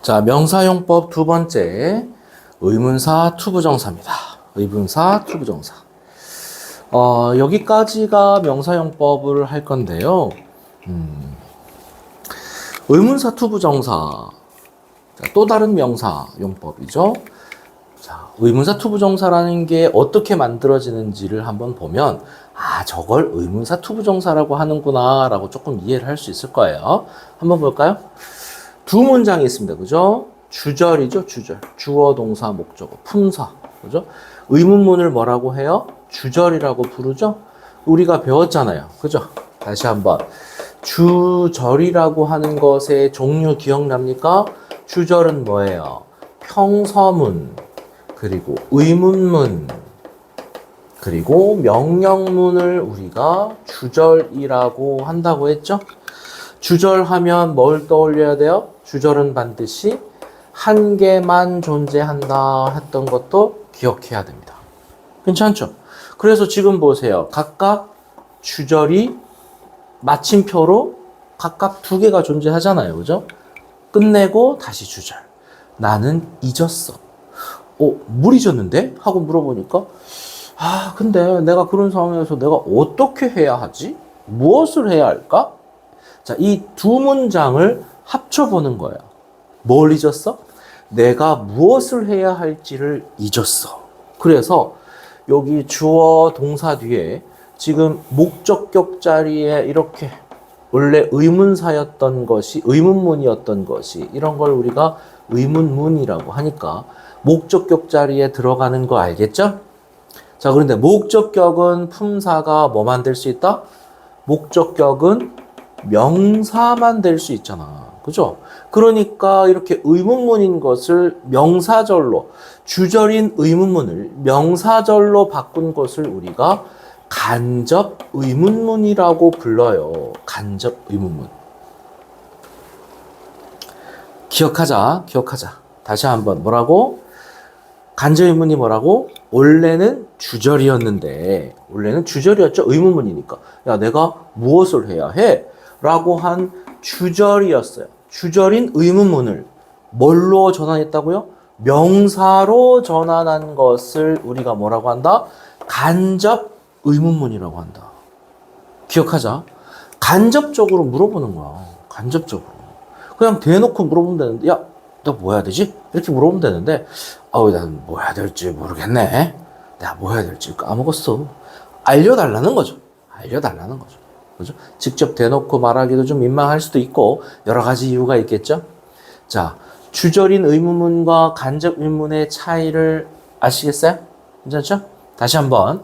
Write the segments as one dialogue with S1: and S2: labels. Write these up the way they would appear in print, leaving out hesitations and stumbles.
S1: 자, 명사용법 두 번째, 의문사 투부정사입니다. 의문사 투부정사. 여기까지가 명사용법을 할 건데요. 의문사 투부정사. 자, 또 다른 명사용법이죠. 자, 의문사 투부정사라는 게 어떻게 만들어지는지를 한번 보면, 아, 저걸 의문사 투부정사라고 하는구나, 라고 조금 이해를 할 수 있을 거예요. 한번 볼까요? 두 문장이 있습니다. 그죠? 주절이죠, 주절. 주어, 동사, 목적어, 품사. 그죠? 의문문을 뭐라고 해요? 주절이라고 부르죠? 우리가 배웠잖아요. 그죠? 다시 한번. 주절이라고 하는 것의 종류 기억납니까? 주절은 뭐예요? 평서문, 그리고 의문문, 그리고 명령문을 우리가 주절이라고 한다고 했죠? 주절하면 뭘 떠올려야 돼요? 주절은 반드시 한 개만 존재한다 했던 것도 기억해야 됩니다. 괜찮죠? 그래서 지금 보세요. 각각 주절이 마침표로 각각 두 개가 존재하잖아요. 그죠? 끝내고 다시 주절. 나는 잊었어. 뭘 잊었는데? 하고 물어보니까 근데 내가 그런 상황에서 내가 어떻게 해야 하지? 무엇을 해야 할까? 자, 이 두 문장을 합쳐보는 거예요. 뭘 잊었어? 내가 무엇을 해야 할지를 잊었어. 그래서 여기 주어 동사 뒤에 지금 목적격 자리에 이렇게 원래 의문사였던 것이 의문문이었던 것이 이런 걸 우리가 의문문이라고 하니까 목적격 자리에 들어가는 거 알겠죠? 자, 그런데 목적격은 품사가 뭐만 될 수 있다? 목적격은 명사만 될 수 있잖아. 그죠? 그러니까 이렇게 의문문인 것을 명사절로, 주절인 의문문을 명사절로 바꾼 것을 우리가 간접 의문문이라고 불러요. 간접 의문문. 기억하자. 다시 한번 뭐라고? 간접 의문이 뭐라고? 원래는 주절이었는데, 원래는 주절이었죠. 의문문이니까. 야, 내가 무엇을 해야 해? 라고 한 주절이었어요. 주절인 의문문을 뭘로 전환했다고요? 명사로 전환한 것을 우리가 뭐라고 한다? 간접 의문문이라고 한다. 기억하자. 간접적으로 물어보는 거야. 간접적으로. 그냥 대놓고 물어보면 되는데, 야, 너 뭐 해야 되지? 이렇게 물어보면 되는데, 난 뭐 해야 될지 모르겠네. 내가 뭐 해야 될지 까먹었어. 알려달라는 거죠. 그죠? 직접 대놓고 말하기도 좀 민망할 수도 있고, 여러 가지 이유가 있겠죠? 자, 주절인 의문문과 간접 의문문의 차이를 아시겠어요? 괜찮죠? 다시 한번.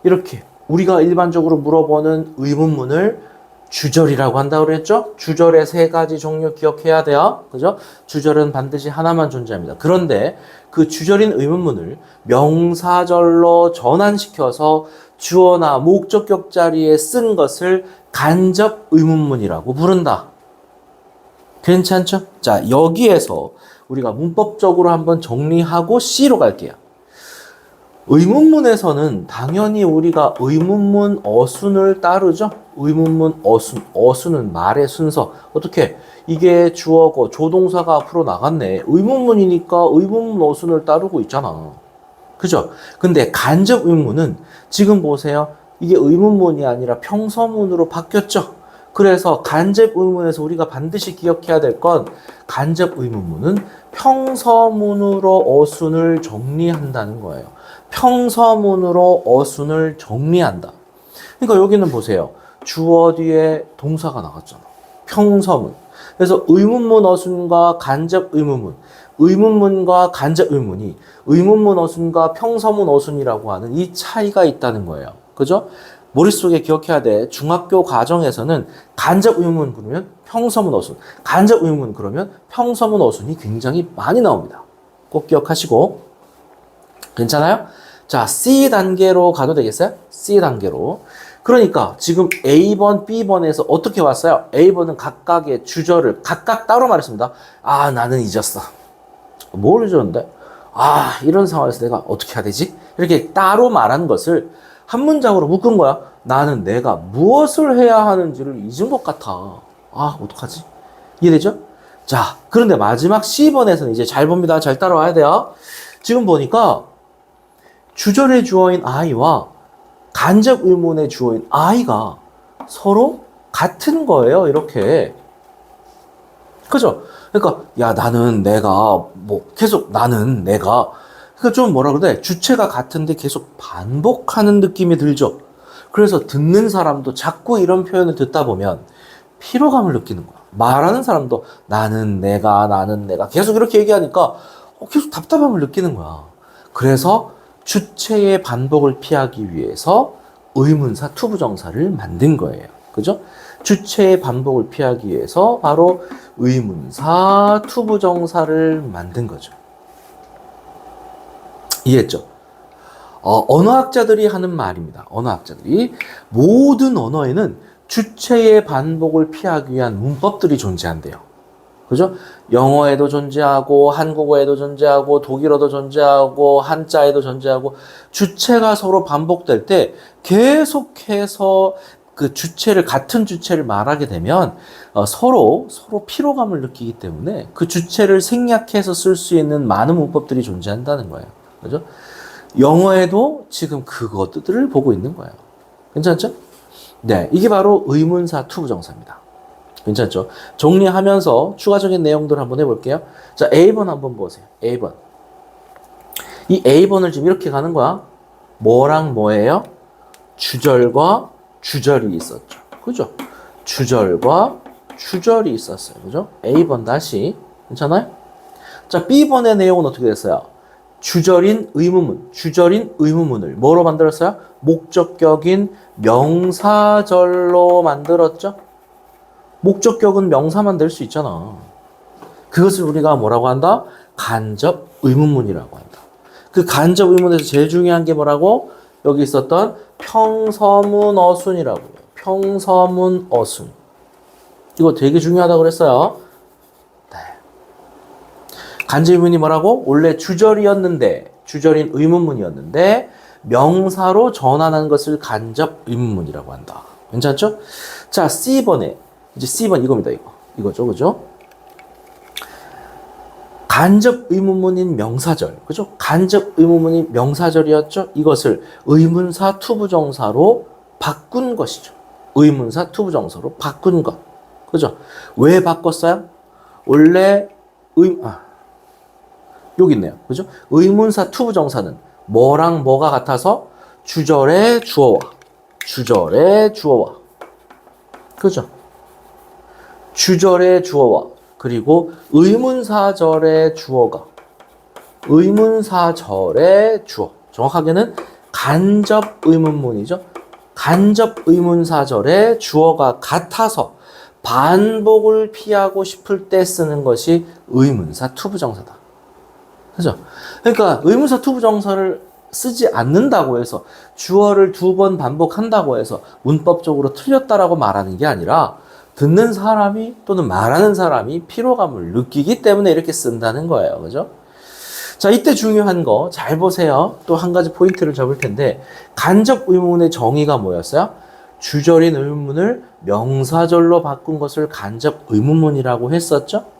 S1: 이렇게 우리가 일반적으로 물어보는 의문문을 주절이라고 한다고 그랬죠? 주절의 세 가지 종류 기억해야 돼요. 그죠? 주절은 반드시 하나만 존재합니다. 그런데 그 주절인 의문문을 명사절로 전환시켜서 주어나 목적격 자리에 쓴 것을 간접 의문문이라고 부른다. 괜찮죠? 자, 여기에서 우리가 문법적으로 한번 정리하고 C로 갈게요. 의문문에서는 당연히 우리가 의문문 어순을 따르죠. 의문문 어순은 말의 순서. 어떻게? 이게 주어고 조동사가 앞으로 나갔네. 의문문이니까 의문문 어순을 따르고 있잖아. 그죠? 근데 간접 의문문은 지금 보세요. 이게 의문문이 아니라 평서문으로 바뀌었죠. 그래서 간접 의문문에서 우리가 반드시 기억해야 될 건 간접 의문문은 평서문으로 어순을 정리한다는 거예요. 평서문으로 어순을 정리한다. 그러니까 여기는 보세요. 주어 뒤에 동사가 나갔잖아. 평서문. 그래서 의문문 어순과 간접 의문문, 의문문과 간접 의문문이 의문문 어순과 평서문 어순이라고 하는 이 차이가 있다는 거예요. 그죠? 머릿속에 기억해야 돼. 중학교 과정에서는 간접 의문문 그러면 평서문 어순, 간접 의문문 그러면 평서문 어순이 굉장히 많이 나옵니다. 꼭 기억하시고. 괜찮아요? 자, C 단계로 가도 되겠어요? C 단계로. 그러니까 지금 A번, B번에서 어떻게 왔어요? A번은 각각의 주절을 각각 따로 말했습니다. 나는 잊었어. 뭘 잊었는데? 이런 상황에서 내가 어떻게 해야 되지? 이렇게 따로 말한 것을 한 문장으로 묶은 거야. 나는 내가 무엇을 해야 하는지를 잊은 것 같아. 어떡하지? 이해되죠? 자, 그런데 마지막 C번에서는 이제 잘 봅니다. 잘 따라와야 돼요. 지금 보니까 주절의 주어인 I와 간접 의문의 주어인 I가 서로 같은 거예요. 이렇게. 그죠? 그러니까 야 나는 내가 뭐 계속 나는 내가 그러니까 좀 뭐라 그래 주체가 같은데 계속 반복하는 느낌이 들죠. 그래서 듣는 사람도 자꾸 이런 표현을 듣다 보면 피로감을 느끼는 거야. 말하는 사람도 나는 내가 계속 이렇게 얘기하니까 계속 답답함을 느끼는 거야. 그래서 주체의 반복을 피하기 위해서 의문사 투부정사를 만든 거예요. 그죠? 주체의 반복을 피하기 위해서 바로 의문사 투부정사를 만든 거죠. 이해했죠? 언어학자들이 하는 말입니다. 언어학자들이 모든 언어에는 주체의 반복을 피하기 위한 문법들이 존재한대요. 그죠? 영어에도 존재하고 한국어에도 존재하고 독일어도 존재하고 한자에도 존재하고 주체가 서로 반복될 때 계속해서 그 주체를 같은 주체를 말하게 되면 서로 피로감을 느끼기 때문에 그 주체를 생략해서 쓸 수 있는 많은 문법들이 존재한다는 거예요. 그죠? 영어에도 지금 그것들을 보고 있는 거예요. 괜찮죠? 네, 이게 바로 의문사 투부정사입니다. 괜찮죠? 정리하면서 추가적인 내용들 한번 해볼게요. 자, A번 한번 보세요. A번. 이 A번을 지금 이렇게 가는 거야. 뭐랑 뭐예요? 주절과 주절이 있었죠. 그죠? 주절과 주절이 있었어요. 그죠? A번 다시. 괜찮아요? 자, B번의 내용은 어떻게 됐어요? 주절인 의문문을 뭐로 만들었어요? 목적격인 명사절로 만들었죠? 목적격은 명사만 될 수 있잖아. 그것을 우리가 뭐라고 한다? 간접 의문문이라고 한다. 그 간접 의문에서 제일 중요한 게 뭐라고? 여기 있었던 평서문 어순이라고 해요. 평서문 어순. 이거 되게 중요하다고 그랬어요. 네. 간접 의문이 뭐라고? 원래 주절인 의문문이었는데 명사로 전환한 것을 간접 의문문이라고 한다. 괜찮죠? 자, C번에 이제 C번 이겁니다. 이거죠. 그죠? 간접 의문문인 명사절. 그죠? 간접 의문문이 명사절이었죠? 이것을 의문사 투부정사로 바꾼 것이죠. 의문사 투부정사로 바꾼 것. 그죠? 왜 바꿨어요? 원래 여기 있네요. 그죠? 의문사 투부정사는 뭐랑 뭐가 같아서 주절의 주어와 그죠? 주절의 주어와 그리고 의문사절의 주어 정확하게는 간접 의문문이죠. 간접 의문사절의 주어가 같아서 반복을 피하고 싶을 때 쓰는 것이 의문사 투부정사다. 그죠? 그러니까 의문사 투부정사를 쓰지 않는다고 해서 주어를 2번 반복한다고 해서 문법적으로 틀렸다라고 말하는 게 아니라 듣는 사람이 또는 말하는 사람이 피로감을 느끼기 때문에 이렇게 쓴다는 거예요. 그죠? 자, 이때 중요한 거 잘 보세요. 또 한 가지 포인트를 잡을 텐데 간접 의문의 정의가 뭐였어요? 주절인 의문문을 명사절로 바꾼 것을 간접 의문문이라고 했었죠?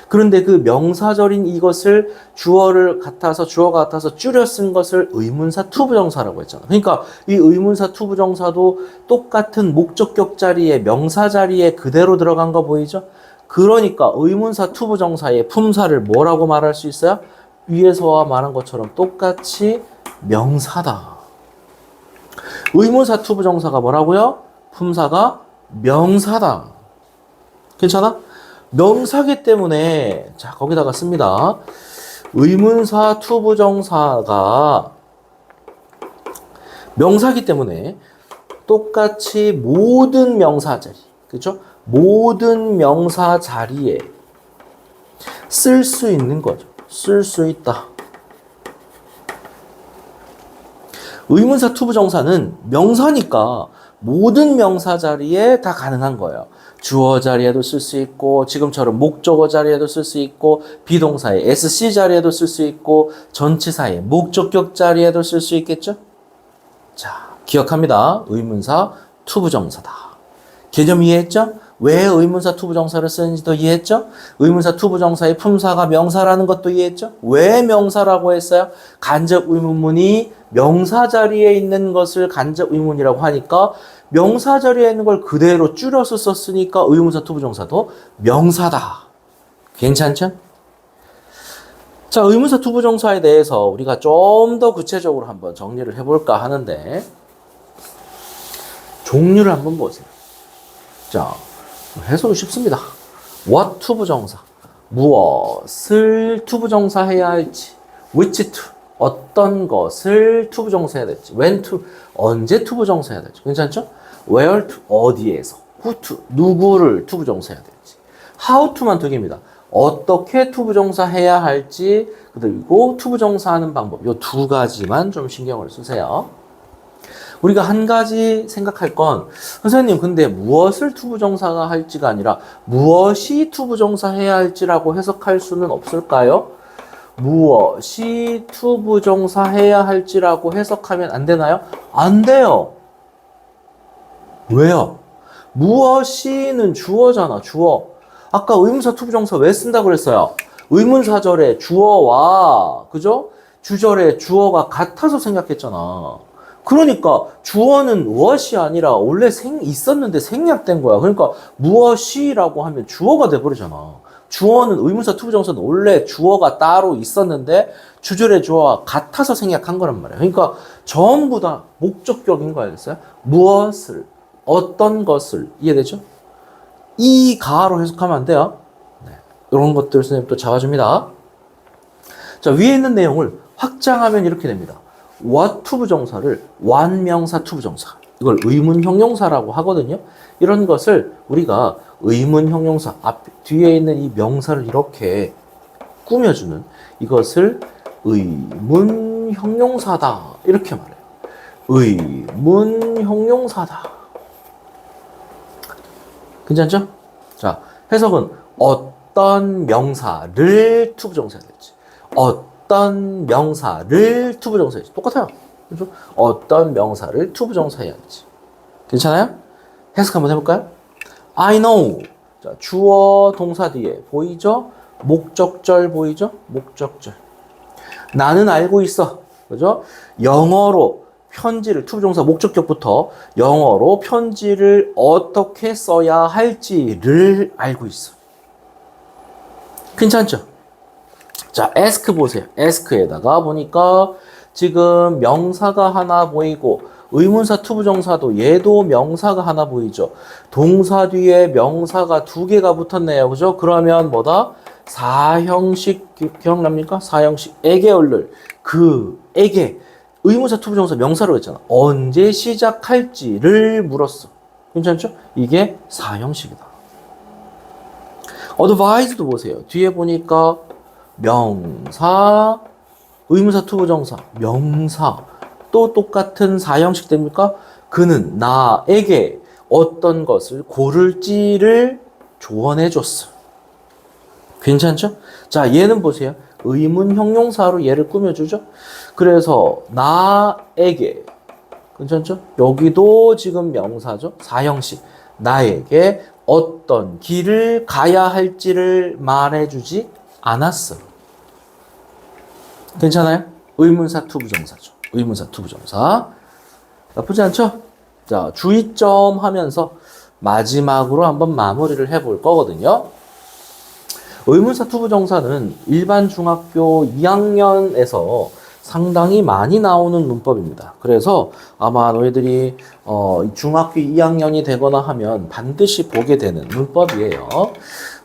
S1: 그런데 그 명사절인 이것을 주어가 같아서 줄여 쓴 것을 의문사 투부정사라고 했잖아. 그러니까 이 의문사 투부정사도 똑같은 목적격 자리에 명사 자리에 그대로 들어간 거 보이죠? 그러니까 의문사 투부정사의 품사를 뭐라고 말할 수 있어요? 위에서와 말한 것처럼 똑같이 명사다. 의문사 투부정사가 뭐라고요? 품사가 명사다. 괜찮아? 명사기 때문에 자 거기다가 씁니다. 의문사 투부정사가 명사기 때문에 똑같이 모든 명사 자리, 그렇죠? 모든 명사 자리에 쓸 수 있는 거죠. 쓸 수 있다. 의문사 투부정사는 명사니까 모든 명사 자리에 다 가능한 거예요. 주어 자리에도 쓸 수 있고 지금처럼 목적어 자리에도 쓸 수 있고 비동사의 SC 자리에도 쓸 수 있고 전치사의 목적격 자리에도 쓸 수 있겠죠? 자, 기억합니다. 의문사 투부정사다. 개념 이해했죠? 왜 의문사 투부정사를 쓰는지도 이해했죠? 의문사 투부정사의 품사가 명사라는 것도 이해했죠? 왜 명사라고 했어요? 간접 의문문이 명사 자리에 있는 것을 간접 의문이라고 하니까 명사 자리에 있는 걸 그대로 줄여서 썼으니까 의문사 투부정사도 명사다. 괜찮죠? 자, 의문사 투부정사에 대해서 우리가 좀 더 구체적으로 한번 정리를 해볼까 하는데 종류를 한번 보세요. 자, 해석이 쉽습니다. what 투부정사, 무엇을 투부정사 해야 할지, which to, 어떤 것을 투부정사 해야 될지, when to, 언제 투부정사 해야 될지, 괜찮죠? where to, 어디에서, who to, 누구를 투부정사 해야 될지, how to만 두 개입니다. 어떻게 투부정사 해야 할지, 그리고 투부정사 하는 방법, 이 두 가지만 좀 신경을 쓰세요. 우리가 한 가지 생각할 건 선생님 근데 무엇을 투부정사가 할지가 아니라 무엇이 투부정사 해야 할지라고 해석할 수는 없을까요? 무엇이 투부정사 해야 할지라고 해석하면 안 되나요? 안 돼요. 왜요? 무엇이는 주어잖아, 주어. 아까 의문사 투부정사 왜 쓴다고 그랬어요? 의문사절에 주어와 그죠? 주절에 주어가 같아서 생략했잖아. 그러니까 주어는 무엇이 아니라 원래 있었는데 생략된 거야. 그러니까 무엇이라고 하면 주어가 돼버리잖아. 주어는 의문사 투부정사는 원래 주어가 따로 있었는데 주절의 주어와 같아서 생략한 거란 말이야. 그러니까 전부 다 목적격인 거 알겠어요? 무엇을, 어떤 것을. 이해되죠? 이 가로 해석하면 안 돼요. 네. 이런 것들 선생님 또 잡아줍니다. 자, 위에 있는 내용을 확장하면 이렇게 됩니다. what 투부정사를 완명사 투부정사, 이걸 의문형용사라고 하거든요. 이런 것을 우리가 의문형용사 뒤에 있는 이 명사를 이렇게 꾸며주는 이것을 의문형용사다 이렇게 말해요. 의문형용사다. 괜찮죠? 자, 해석은 어떤 명사를 투부정사 해야 될지, 어떤 명사를 투부정사 해야지. 똑같아요. 그렇죠? 어떤 명사를 투부정사 해야 할지. 괜찮아요? 해석 한번 해볼까요? I know. 자, 주어 동사 뒤에 보이죠? 목적절 보이죠? 목적절. 나는 알고 있어. 그죠? 영어로 편지를, 투부정사 목적격부터 영어로 편지를 어떻게 써야 할지를 알고 있어. 괜찮죠? 자, ask 보세요. ask에다가 보니까 지금 명사가 하나 보이고 의문사 투부정사도 얘도 명사가 하나 보이죠. 동사 뒤에 명사가 두 개가 붙었네요. 그죠? 그러면 뭐다? 사형식 기억납니까? 사형식 에게 얼를 그에게 의문사 투부정사 명사로 했잖아. 언제 시작할지를 물었어. 괜찮죠? 이게 사형식이다. advise도 보세요. 뒤에 보니까 명사, 의문사 투부정사, 명사. 또 똑같은 사형식 됩니까? 그는 나에게 어떤 것을 고를지를 조언해 줬어. 괜찮죠? 자, 얘는 보세요. 의문 형용사로 얘를 꾸며주죠. 그래서 나에게, 괜찮죠? 여기도 지금 명사죠. 사형식. 나에게 어떤 길을 가야 할지를 말해주지 않았어. 괜찮아요? 의문사 투부정사죠. 의문사 투부정사. 나쁘지 않죠? 자, 주의점 하면서 마지막으로 한번 마무리를 해볼 거거든요. 의문사 투부정사는 일반 중학교 2학년에서 상당히 많이 나오는 문법입니다. 그래서 아마 너희들이 중학교 2학년이 되거나 하면 반드시 보게 되는 문법이에요.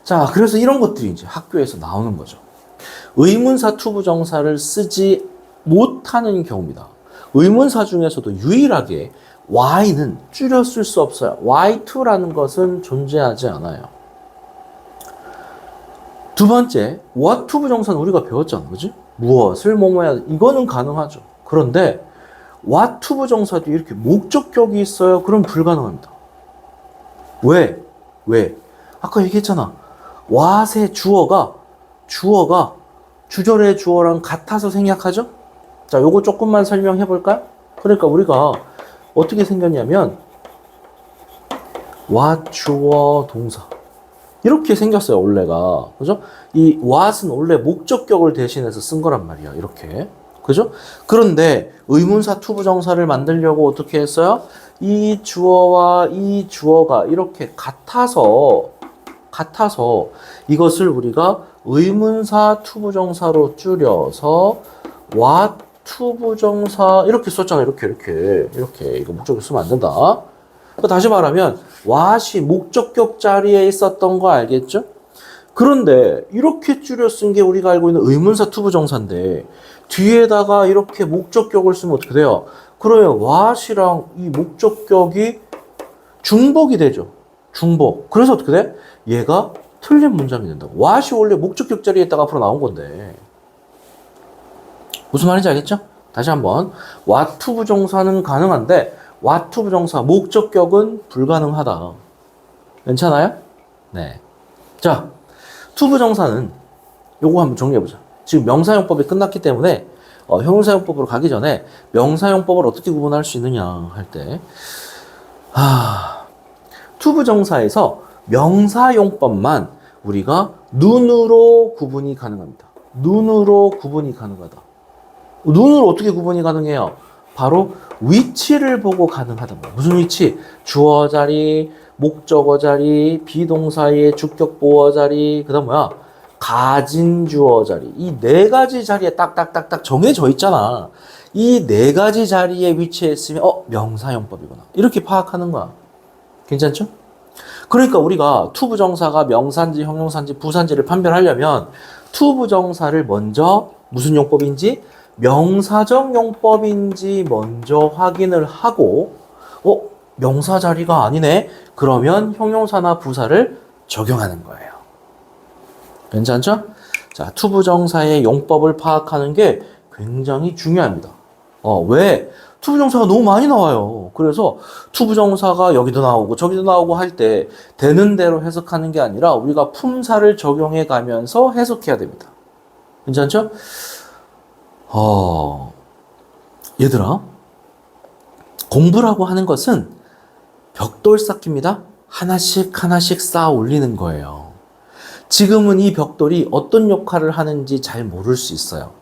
S1: 자, 그래서 이런 것들이 이제 학교에서 나오는 거죠. 의문사 투부정사를 쓰지 못하는 경우입니다. 의문사 중에서도 유일하게 y는 줄여 쓸 수 없어요. y2라는 것은 존재하지 않아요. 두 번째, what 투부정사는 우리가 배웠잖아. 그지? 무엇을 뭐뭐해야 돼. 이거는 가능하죠. 그런데 what 투부정사도 이렇게 목적격이 있어요. 그럼 불가능합니다. 왜? 아까 얘기했잖아. what의 주어가 주절의 주어랑 같아서 생략하죠? 자, 요거 조금만 설명해 볼까요? 그러니까 우리가 어떻게 생겼냐면 what 주어 동사. 이렇게 생겼어요, 원래가. 그죠? 이 what은 원래 목적격을 대신해서 쓴 거란 말이야, 이렇게. 그죠? 그런데 의문사 투부정사를 만들려고 어떻게 했어요? 이 주어와 이 주어가 이렇게 같아서 이것을 우리가 의문사 투부정사로 줄여서 what 투부정사 이렇게 썼잖아요. 이렇게 이거 목적을 쓰면 안 된다. 다시 말하면 what이 목적격 자리에 있었던 거 알겠죠? 그런데 이렇게 줄여 쓴 게 우리가 알고 있는 의문사 투부정사인데 뒤에다가 이렇게 목적격을 쓰면 어떻게 돼요? 그러면 what이랑 이 목적격이 중복이 되죠. 중복. 그래서 어떻게 돼? 얘가 틀린 문장이 된다고. what이 원래 목적격 자리에 있다가 앞으로 나온 건데. 무슨 말인지 알겠죠? 다시 한번. what 투부정사는 가능한데 what 투부정사 목적격은 불가능하다. 괜찮아요? 네. 자, 투부정사는 요거 한번 정리해보자. 지금 명사용법이 끝났기 때문에 형용사용법으로 가기 전에 명사용법을 어떻게 구분할 수 있느냐 할 때 투부정사에서 명사용법만 우리가 눈으로 구분이 가능합니다. 눈으로 구분이 가능하다. 눈으로 어떻게 구분이 가능해요? 바로 위치를 보고 가능하다. 무슨 위치? 주어 자리, 목적어 자리, 비동사의 주격 보어 자리, 그 다음 뭐야? 가진 주어 자리. 이 네 가지 자리에 딱딱딱딱 정해져 있잖아. 이 네 가지 자리에 위치했으면 명사용법이구나. 이렇게 파악하는 거야. 괜찮죠? 그러니까 우리가 투부정사가 명사인지 형용사인지 부사인지를 판별하려면 투부정사를 먼저 무슨 용법인지 명사적 용법인지 먼저 확인을 하고 명사 자리가 아니네. 그러면 형용사나 부사를 적용하는 거예요. 괜찮죠? 자, 투부정사의 용법을 파악하는 게 굉장히 중요합니다. 왜? 투부정사가 너무 많이 나와요. 그래서 투부정사가 여기도 나오고 저기도 나오고 할 때 되는 대로 해석하는 게 아니라 우리가 품사를 적용해 가면서 해석해야 됩니다. 괜찮죠? 얘들아, 공부라고 하는 것은 벽돌 쌓기입니다. 하나씩 하나씩 쌓아 올리는 거예요. 지금은 이 벽돌이 어떤 역할을 하는지 잘 모를 수 있어요.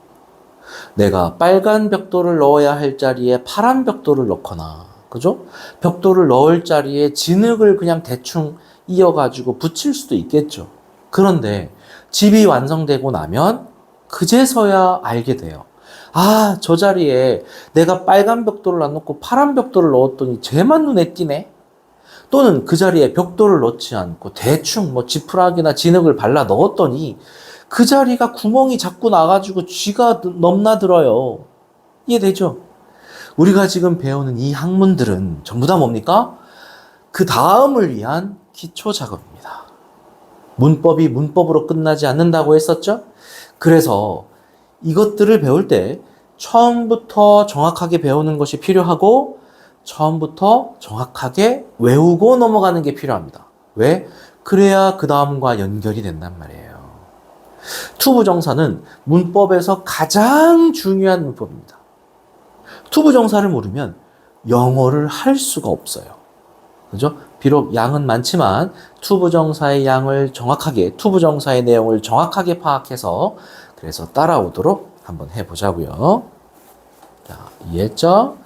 S1: 내가 빨간 벽돌을 넣어야 할 자리에 파란 벽돌을 넣거나, 그죠? 벽돌을 넣을 자리에 진흙을 그냥 대충 이어가지고 붙일 수도 있겠죠. 그런데 집이 완성되고 나면 그제서야 알게 돼요. 저 자리에 내가 빨간 벽돌을 안 넣고 파란 벽돌을 넣었더니 쟤만 눈에 띄네? 또는 그 자리에 벽돌을 넣지 않고 대충 지푸라기나 진흙을 발라 넣었더니 그 자리가 구멍이 자꾸 나가지고 쥐가 넘나들어요. 이해되죠? 우리가 지금 배우는 이 학문들은 전부 다 뭡니까? 그 다음을 위한 기초 작업입니다. 문법이 문법으로 끝나지 않는다고 했었죠? 그래서 이것들을 배울 때 처음부터 정확하게 배우는 것이 필요하고 처음부터 정확하게 외우고 넘어가는 게 필요합니다. 왜? 그래야 그 다음과 연결이 된단 말이에요. 투부정사는 문법에서 가장 중요한 문법입니다. 투부정사를 모르면 영어를 할 수가 없어요. 그죠? 비록 양은 많지만 투부정사의 양을 정확하게, 투부정사의 내용을 정확하게 파악해서 그래서 따라오도록 한번 해보자고요. 자, 이해했죠?